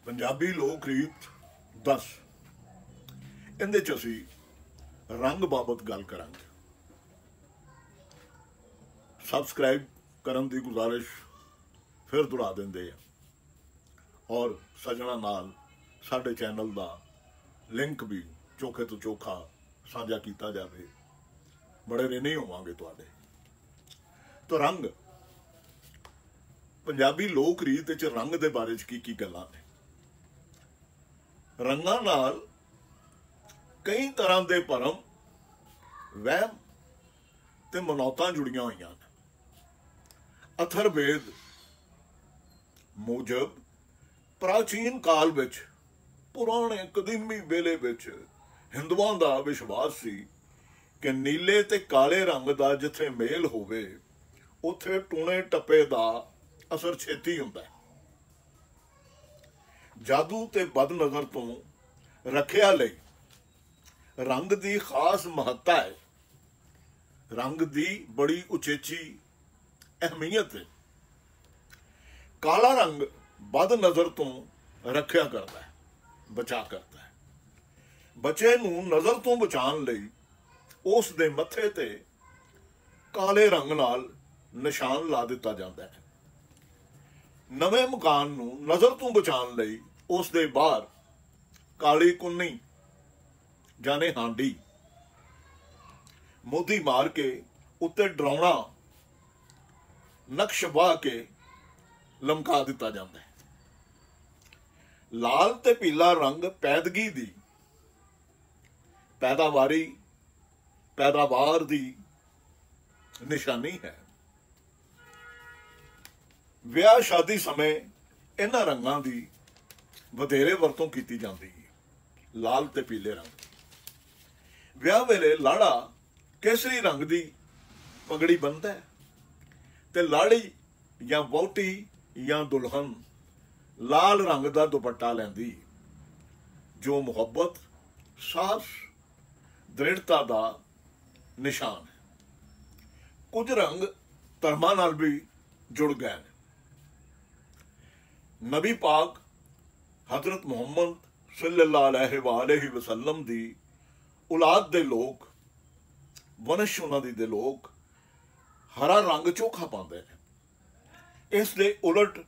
पंजाबी लोक रीत 10 इहदे च असीं रंग बाबत गल करांगे। सबसक्राइब करन दी गुजारिश फिर दुहरा दिंदे आ और सजना नाल साडे चैनल दा लिंक भी चोखे तो चोखा साझा कीता जावे, बड़े रे नहीं होवांगे तुहाडे। तो रंग पंजाबी लोक रीत च रंग दे बारे च की गल्लां ने। रंगां नाल कई तरह के भरम, वहम ते मनौतां जुड़ियां होईयां ने। अथरवेद मूजब प्राचीन काल विच पुराने कदीमी वेले विच हिंदुआं दा विश्वास सी कि नीले ते काले रंग दा जिथे मेल होवे उथे टूणे टप्पे दा असर छेती हुंदा है। जादू ते बद नज़र तो रखिया लई रंग दी खास महत्ता है, रंग दी बड़ी उचेची अहमियत है। काला रंग बद नज़र तो रखिया करता है, बचा करता है। बच्चे नूं नज़र तो बचाने लई उस दे मत्थे ते काले रंग नाल निशान ला दिता जाता है। नवे मकान नूं नज़र तो बचाने लई उस दे बाहर काली कुन्नी जाने हांडी मोदी मार के उत्ते डरावना नक्श वाह के लमका दिता जाता है। लाल ते पीला रंग पैदगी दी, पैदावार दी निशानी है। विआह शादी समय इन्हां रंगां दी वधेरे वरतों की जाती है। लाल ते पीले रंग विआह वेले लाड़ा केसरी रंग दी पगड़ी बनता है ते लाड़ी या वोटी या दुल्हन लाल रंग दा दुपट्टा लैंदी, जो मुहब्बत, साहस, दृढ़ता दा निशान है। कुछ रंग धर्मां नाल भी जुड़ गए हैं। नबी पाक हजरत मुहम्मद सल्लल्लाहु अलैहि वसल्लम दी औलाद दे लोग, वंश उन्हां दे लोग हरा रंग चोखा पाते हैं। इस दे उलट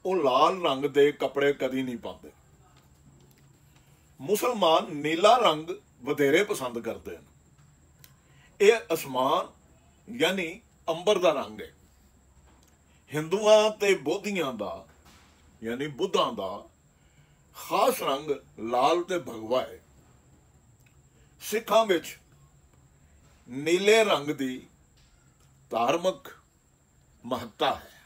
वो लाल रंग दे कपड़े कदी नहीं पाते। मुसलमान नीला रंग वधेरे पसंद करते हैं। यह आसमान यानी अंबर दा रंग है। हिंदुआं ते बोधियां दा यानी बुद्धां दा खास रंग लाल ते भगवा है। सिखां विच नीले रंग दी धार्मिक महत्ता है।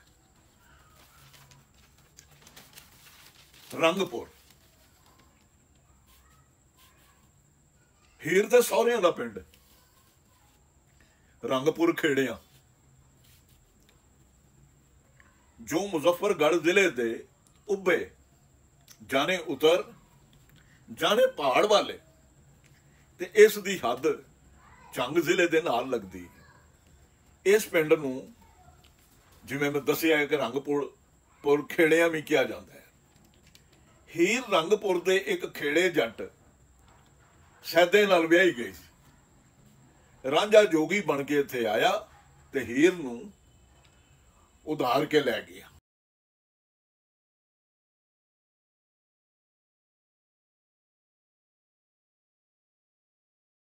रंगपुर हीर दे सौहरियां दा पिंड रंगपुर खेड़िया, जो मुजफ्फरगढ़ जिले दे उब्बे जाने उतर जाने पहाड़ वाले ते इस दी हद चंग जिले दे नाल लगदी। इस पिंड नूं जिवें मैं दसिया है कि रंगपुर खेड़िया भी कहा जाता है। हीर रंगपुर दे एक खेड़े जट सैदे नाल विआही गई सी। रांझा जोगी बन के इत्थे आया ते हीर नूं उधार के लै गया।